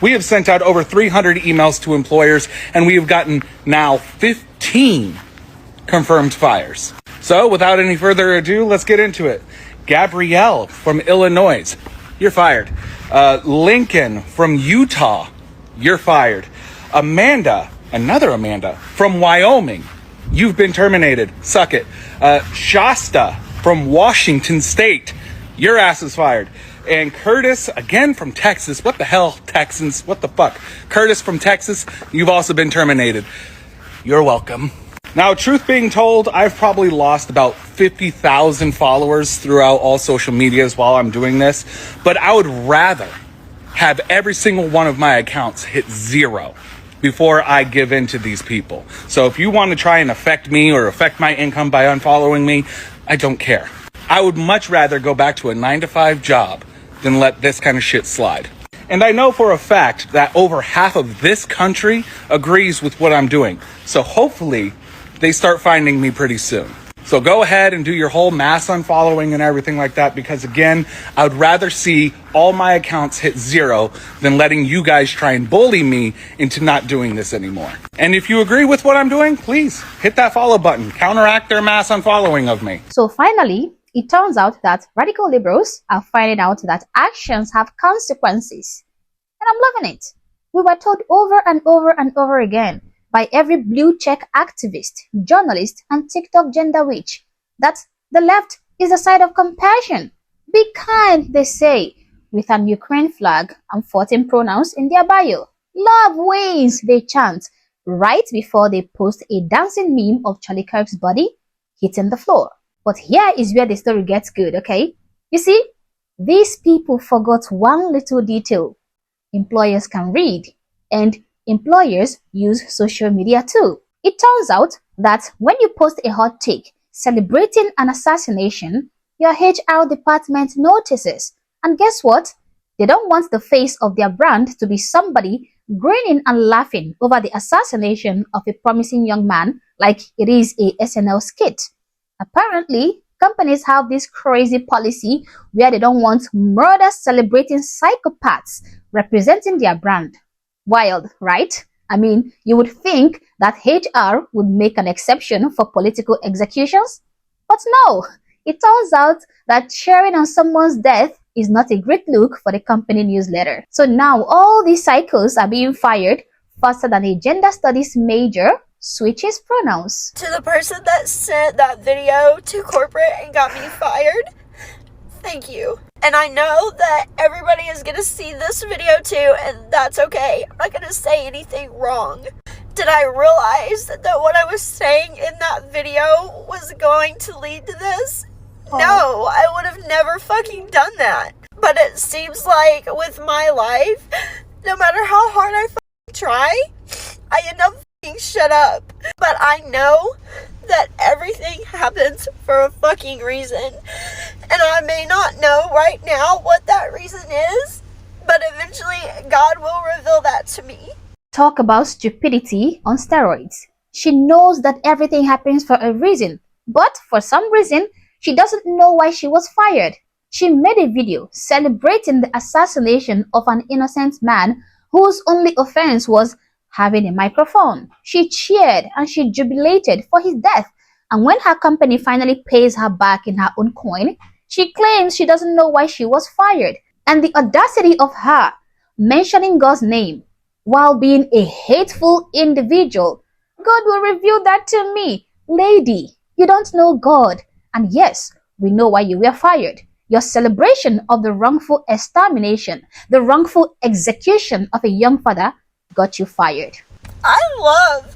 We have sent out over 300 emails to employers, and we have gotten now 15 confirmed fires. So without any further ado, let's get into it. Gabrielle from Illinois, you're fired. Lincoln from Utah, you're fired. Amanda, another Amanda from Wyoming, you've been terminated. Suck it. Shasta from Washington State, your ass is fired. And Curtis, again from Texas. What the hell, Texans? What the fuck? Curtis from Texas, you've also been terminated. You're welcome. Now, truth being told, I've probably lost about 50,000 followers throughout all social medias while I'm doing this, but I would rather have every single one of my accounts hit 0 before I give in to these people. So if you want to try and affect me or affect my income by unfollowing me, I don't care. I would much rather go back to a 9-to-5 job than let this kind of shit slide. And I know for a fact that over half of this country agrees with what I'm doing. So hopefully they start finding me pretty soon. So go ahead and do your whole mass unfollowing and everything like that, because again, I would rather see all my accounts hit 0 than letting you guys try and bully me into not doing this anymore. And if you agree with what I'm doing, please hit that follow button. Counteract their mass unfollowing of me. So finally, it turns out that radical liberals are finding out that actions have consequences. And I'm loving it. We were told over and over and over again by every blue check activist, journalist, and TikTok gender witch that the left is the side of compassion. Be kind, they say, with an Ukraine flag and 14 pronouns in their bio. Love wins, they chant, right before they post a dancing meme of Charlie Kirk's body hitting the floor. But here is where the story gets good, okay? You see, these people forgot one little detail. Employers can read, and employers use social media too. It turns out that when you post a hot take celebrating an assassination, your HR department notices. And guess what? They don't want the face of their brand to be somebody grinning and laughing over the assassination of a promising young man like it is a SNL skit. Apparently, companies have this crazy policy where they don't want murder-celebrating psychopaths representing their brand. Wild, right? I mean, you would think that HR would make an exception for political executions. But no, it turns out that sharing on someone's death is not a great look for the company newsletter. So now all these psychos are being fired faster than a gender studies major switches pronouns. To the person that sent that video to corporate and got me fired, thank you. And I know that everybody is going to see this video too, and that's okay. I'm not going to say anything wrong. Did I realize that what I was saying in that video was going to lead to this? No, I would have never fucking done that. But it seems like with my life, no matter how hard I fucking try, I end up fucking shut up. But I know that everything happens for a fucking reason. And I may not know right now what that reason is, but eventually God will reveal that to me. Talk about stupidity on steroids. She knows that everything happens for a reason, but for some reason, she doesn't know why she was fired. She made a video celebrating the assassination of an innocent man whose only offense was having a microphone. She cheered and she jubilated for his death. And when her company finally pays her back in her own coin, she claims she doesn't know why she was fired. And the audacity of her mentioning God's name while being a hateful individual. God will reveal that to me. Lady, you don't know God. And yes, we know why you were fired. Your celebration of the wrongful extermination, the wrongful execution of a young father got you fired. I love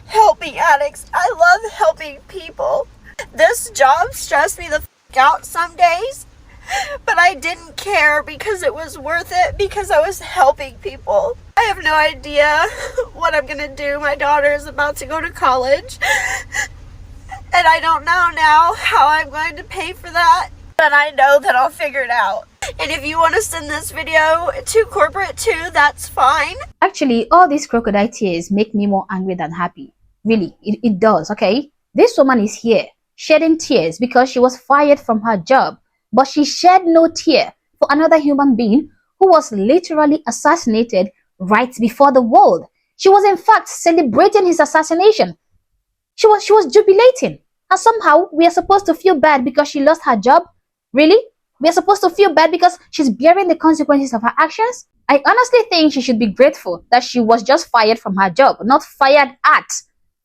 helping addicts. I love helping people. This job stressed me the f*** out some days, but I didn't care because it was worth it because I was helping people. I have no idea what I'm going to do. My daughter is about to go to college, and I don't know now how I'm going to pay for that, but I know that I'll figure it out. And if you want to send this video to corporate too, that's fine. Actually, all these crocodile tears make me more angry than happy. Really, it does, okay? This woman is here, shedding tears because she was fired from her job. But she shed no tear for another human being who was literally assassinated right before the world. She was in fact celebrating his assassination. She was jubilating. And somehow we are supposed to feel bad because she lost her job? Really? We are supposed to feel bad because she's bearing the consequences of her actions? I honestly think she should be grateful that she was just fired from her job, not fired at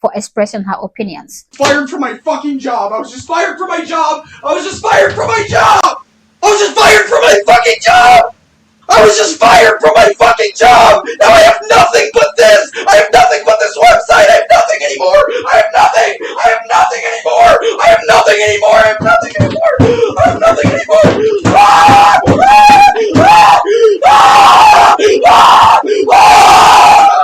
for expressing her opinions. Fired from my fucking job. I was just fired from my job. I was just fired from my job. I was just fired from my fucking job. I was just fired from my fucking job. Now I have nothing but this. I have nothing but this website. I have nothing anymore. I have nothing. I have nothing anymore. I have nothing anymore. I have nothing anymore. I have nothing anymore. Ah! Ah! Ah! Ah! Ah!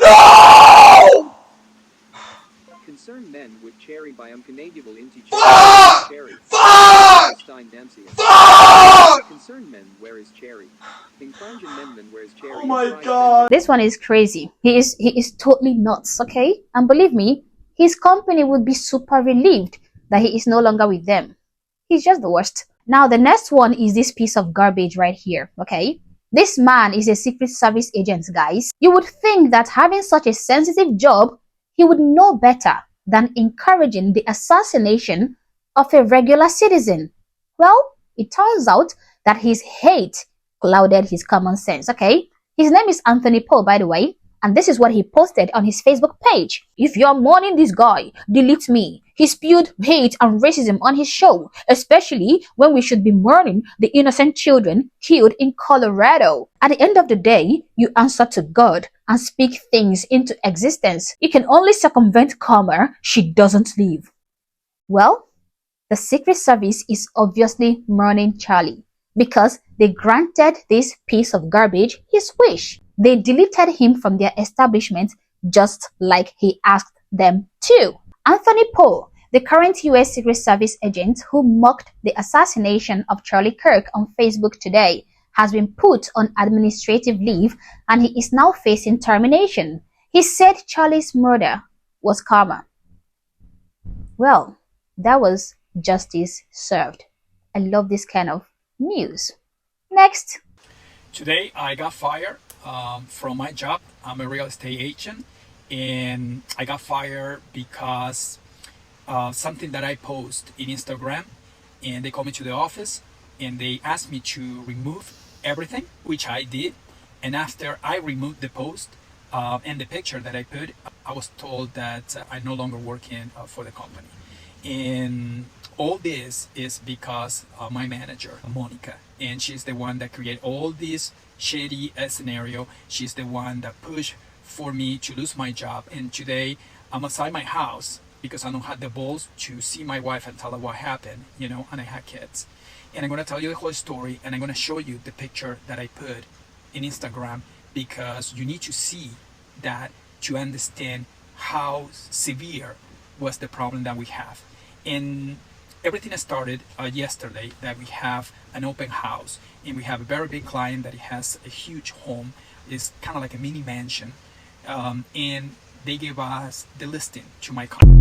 No! Concerned men with cherry bioconjugable into Fuck! cherry. Fuck! Fuck! Concerned men where is cherry. Inclungent men where is cherry. Oh my god. This one is crazy. He is totally nuts, okay? And believe me, his company would be super relieved that he is no longer with them. He's just the worst. Now, the next one is this piece of garbage right here, okay? This man is a Secret Service agent, guys. You would think that having such a sensitive job, he would know better than encouraging the assassination of a regular citizen. Well, it turns out that his hate clouded his common sense, okay? His name is Anthony Paul, by the way, and this is what he posted on his Facebook page. If you're mourning this guy, delete me. He spewed hate and racism on his show, especially when we should be mourning the innocent children killed in Colorado. At the end of the day, you answer to God and speak things into existence. You can only circumvent karma she doesn't leave. Well, the Secret Service is obviously mourning Charlie because they granted this piece of garbage his wish. They deleted him from their establishment just like he asked them to. Anthony Paul, the current US Secret Service agent who mocked the assassination of Charlie Kirk on Facebook today, has been put on administrative leave and he is now facing termination. He said Charlie's murder was karma. Well, that was justice served. I love this kind of news. Next. Today I got fired from my job. I'm a real estate agent and I got fired because something that I post in Instagram, and they called me to the office and they asked me to remove everything, which I did. And after I removed the post and the picture that I put, I was told that I no longer work for the company. And all this is because of my manager, Monica, and she's the one that created all this shady scenario. She's the one that pushed for me to lose my job. And today I'm outside my house because I don't have the balls to see my wife and tell her what happened, and I had kids. And I'm going to tell you the whole story, and I'm going to show you the picture that I put in Instagram because you need to see that to understand how severe was the problem that we have. And everything started yesterday that we have an open house and we have a very big client that has a huge home. It's kind of like a mini mansion, and they gave us the listing to my company.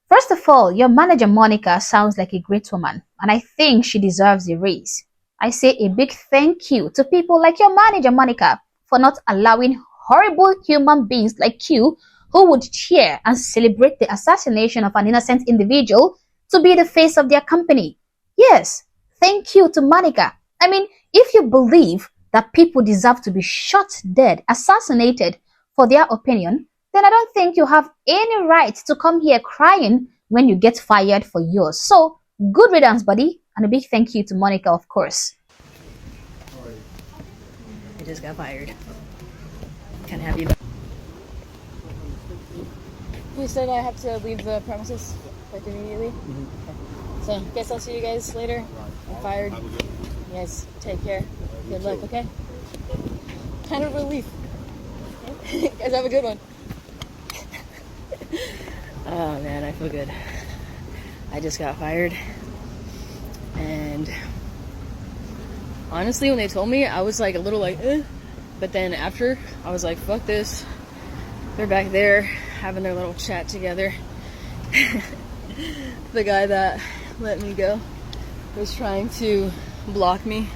First of all, your manager Monica sounds like a great woman and I think she deserves a raise. I say a big thank you to people like your manager Monica for not allowing horrible human beings like you who would cheer and celebrate the assassination of an innocent individual to be the face of their company. Yes, thank you to Monica. I mean, if you believe that people deserve to be shot dead, assassinated for their opinion, then I don't think you have any right to come here crying when you get fired for yours. So, good riddance, buddy. And a big thank you to Monica, of course. I just got fired. Can't have you back. You said I have to leave the premises like immediately. Okay. So guess I'll see you guys later. I'm fired. You guys take care. Good luck, okay? Kind of relief. You guys have a good one. Oh man, I feel good. I just got fired. And honestly, when they told me, I was like a little like, eh. But then after, I was like, fuck this. They're back there having their little chat together. The guy that let me go was trying to block me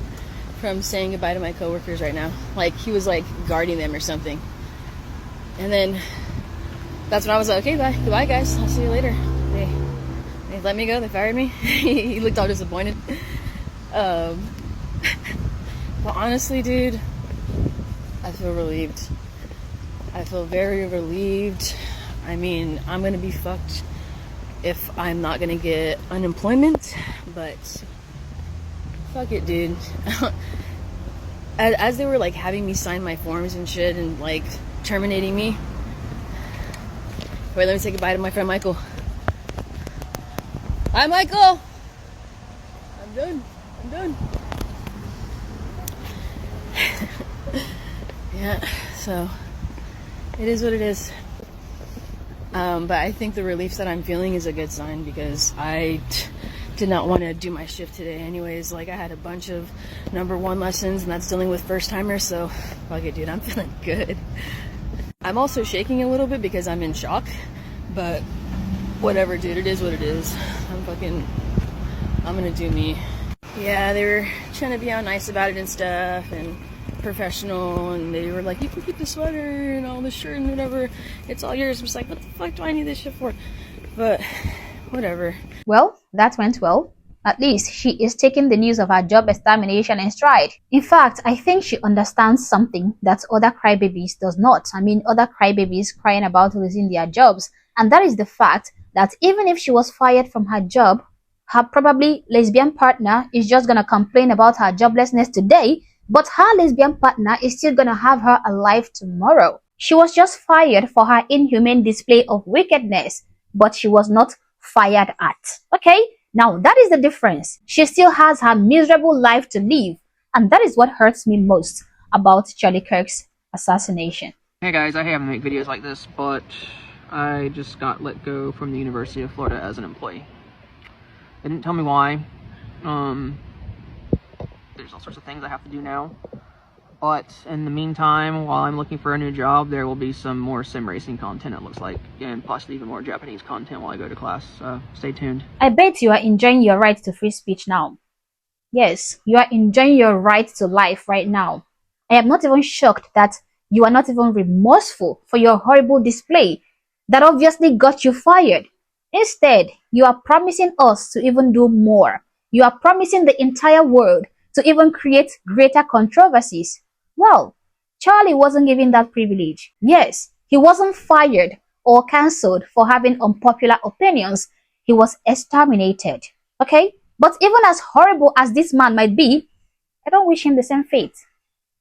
from saying goodbye to my coworkers right now. Like, he was like guarding them or something. And then that's when I was like, okay, bye. Goodbye, guys. I'll see you later. They let me go. They fired me. He looked all disappointed. But honestly, dude, I feel relieved. I feel very relieved. I mean, I'm gonna be fucked if I'm not gonna get unemployment, but fuck it, dude. As they were like having me sign my forms and shit and like terminating me. Wait, let me say goodbye to my friend Michael. Hi, Michael. I'm done. Yeah, so it is what it is. But I think the relief that I'm feeling is a good sign because I did not want to do my shift today anyways. Like, I had a bunch of number 1 lessons, and that's dealing with first-timers, so fuck it, dude, I'm feeling good. I'm also shaking a little bit because I'm in shock, but whatever, dude, it is what it is. I'm gonna do me. Yeah, they were trying to be all nice about it and stuff, and professional, and they were like, you can keep the sweater and all the shirt and whatever, it's all yours. I'm just like, what the fuck do I need this shit for? But whatever. Well, that went well. At least she is taking the news of her job extermination in stride. In fact, I think she understands something that other crybabies does not. I mean, other crybabies crying about losing their jobs. And that is the fact that even if she was fired from her job, her probably lesbian partner is just gonna complain about her joblessness today, but her lesbian partner is still gonna have her alive tomorrow. She was just fired for her inhumane display of wickedness, but she was not fired at. Okay? Now that is the difference. She still has her miserable life to live, and that is what hurts me most about Charlie Kirk's assassination. Hey guys, I haven't made videos like this, but I just got let go from the University of Florida as an employee. They didn't tell me why. There's all sorts of things I have to do now. But in the meantime, while I'm looking for a new job, there will be some more sim racing content, it looks like, and possibly even more Japanese content while I go to class. So stay tuned. I bet you are enjoying your right to free speech now. Yes, you are enjoying your right to life right now. I am not even shocked that you are not even remorseful for your horrible display that obviously got you fired. Instead, you are promising us to even do more. You are promising the entire world to even create greater controversies. Well, Charlie wasn't given that privilege. Yes, he wasn't fired or cancelled for having unpopular opinions. He was exterminated. Okay? But even as horrible as this man might be, I don't wish him the same fate.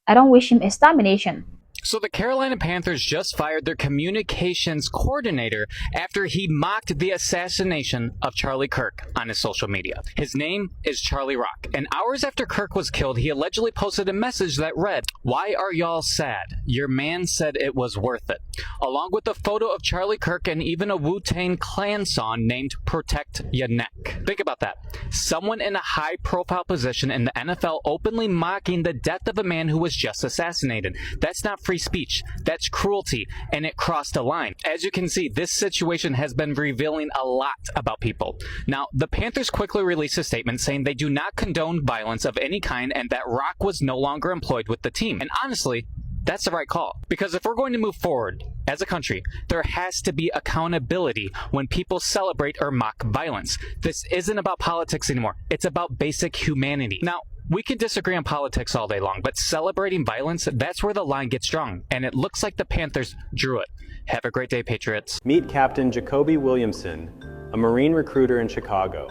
I don't wish him extermination. So the Carolina Panthers just fired their communications coordinator after he mocked the assassination of Charlie Kirk on his social media. His name is Charlie Rock, and hours after Kirk was killed, he allegedly posted a message that read, "Why are y'all sad? Your man said it was worth it," along with a photo of Charlie Kirk and even a Wu-Tang Clan song named Protect Ya Neck. Think about that. Someone in a high-profile position in the NFL openly mocking the death of a man who was just assassinated. That's not free speech. That's cruelty, and it crossed a line. As you can see, this situation has been revealing a lot about people. Now, the Panthers quickly released a statement saying they do not condone violence of any kind and that Rock was no longer employed with the team. And honestly, that's the right call. Because if we're going to move forward as a country, there has to be accountability when people celebrate or mock violence. This isn't about politics anymore. It's about basic humanity. Now, we can disagree on politics all day long, but celebrating violence, that's where the line gets drawn. And it looks like the Panthers drew it. Have a great day, Patriots. Meet Captain Jacoby Williamson, a Marine recruiter in Chicago.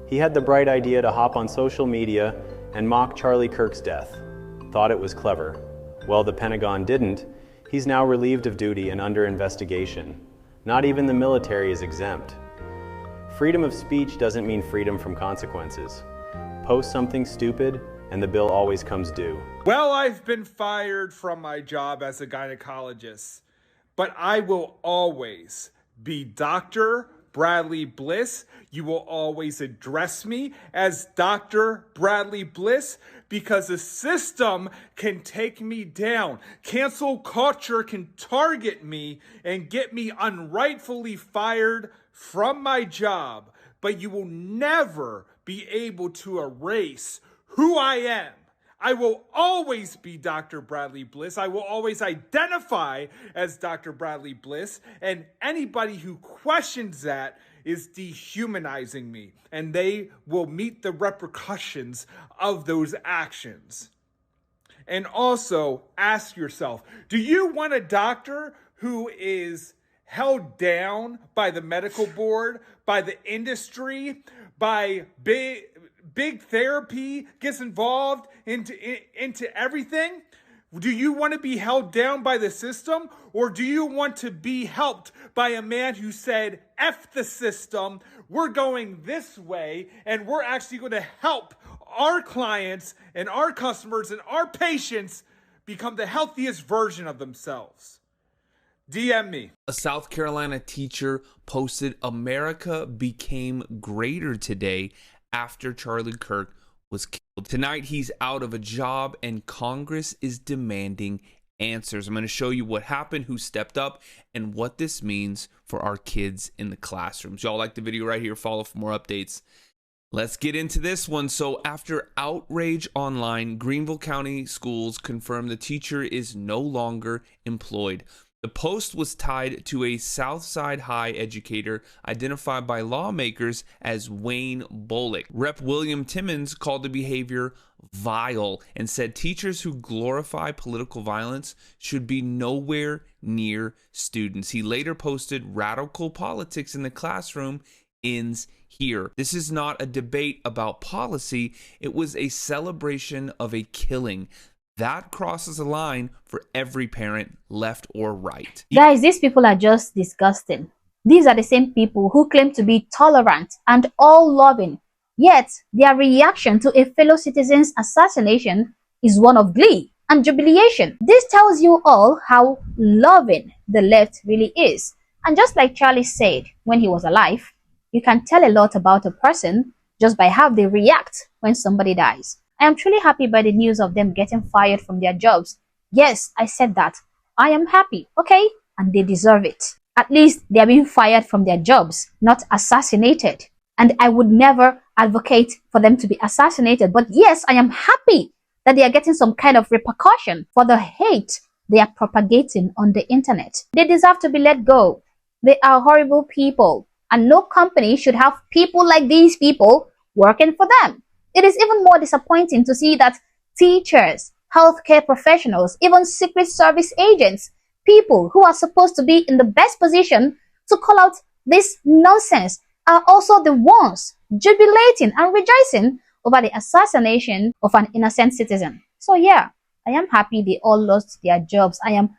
He had the bright idea to hop on social media and mock Charlie Kirk's death. Thought it was clever. Well, the Pentagon didn't. He's now relieved of duty and under investigation. Not even the military is exempt. Freedom of speech doesn't mean freedom from consequences. Post something stupid, and the bill always comes due. Well, I've been fired from my job as a gynecologist, but I will always be Dr. Bradley Bliss. You will always address me as Dr. Bradley Bliss because the system can take me down. Cancel culture can target me and get me unrightfully fired from my job, but you will never be able to erase who I am. I will always be Dr. Bradley Bliss. I will always identify as Dr. Bradley Bliss, and anybody who questions that is dehumanizing me, and they will meet the repercussions of those actions. And also ask yourself, do you want a doctor who is held down by the medical board, by the industry, by big therapy, gets involved into everything? Do you want to be held down by the system, or do you want to be helped by a man who said, F the system, we're going this way, and we're actually going to help our clients and our customers and our patients become the healthiest version of themselves? DM me. A South Carolina teacher posted, "America became greater today after Charlie Kirk was killed. Tonight he's out of a job and Congress is demanding answers." I'm going to show you what happened, who stepped up, and what this means for our kids in the classrooms. Y'all like the video right here? Follow for more updates. Let's get into this one. So after outrage online, Greenville County Schools confirmed the teacher is no longer employed. The post was tied to a Southside High educator identified by lawmakers as Wayne Bullock. Rep. William Timmons called the behavior vile and said teachers who glorify political violence should be nowhere near students. He later posted, "Radical politics in the classroom ends here." This is not a debate about policy. It was a celebration of a killing. That crosses a line for every parent, left or right. Guys, these people are just disgusting. These are the same people who claim to be tolerant and all-loving, yet their reaction to a fellow citizen's assassination is one of glee and jubilation. This tells you all how loving the left really is. And just like Charlie said when he was alive, you can tell a lot about a person just by how they react when somebody dies. I am truly happy by the news of them getting fired from their jobs. Yes, I said that. I am happy, okay? And they deserve it. At least they are being fired from their jobs, not assassinated. And I would never advocate for them to be assassinated. But yes, I am happy that they are getting some kind of repercussion for the hate they are propagating on the internet. They deserve to be let go. They are horrible people. And no company should have people like these people working for them. It is even more disappointing to see that teachers, healthcare professionals, even Secret Service agents, people who are supposed to be in the best position to call out this nonsense, are also the ones jubilating and rejoicing over the assassination of an innocent citizen. So yeah, I am happy they all lost their jobs. I am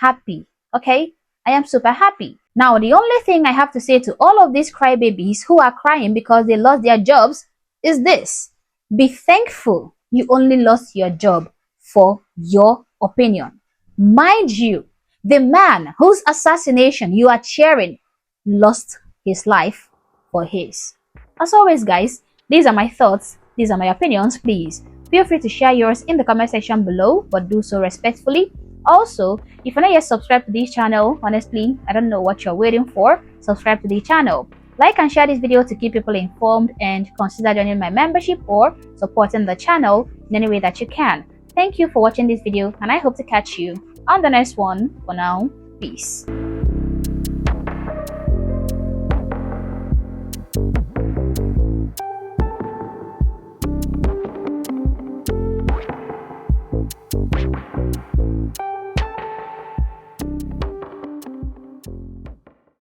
happy, okay? I am super happy. Now, the only thing I have to say to all of these crybabies who are crying because they lost their jobs is this. Be thankful you only lost your job for your opinion. Mind you, the man whose assassination you are cheering lost his life for his. As always, guys, these are my thoughts. These are my opinions. Please feel free to share yours in the comment section below, but do so respectfully. Also, if you're not yet subscribed to this channel, honestly, I don't know what you're waiting for. Subscribe to the channel. Like and share this video to keep people informed, and consider joining my membership or supporting the channel in any way that you can. Thank you for watching this video, and I hope to catch you on the next one. For now, peace.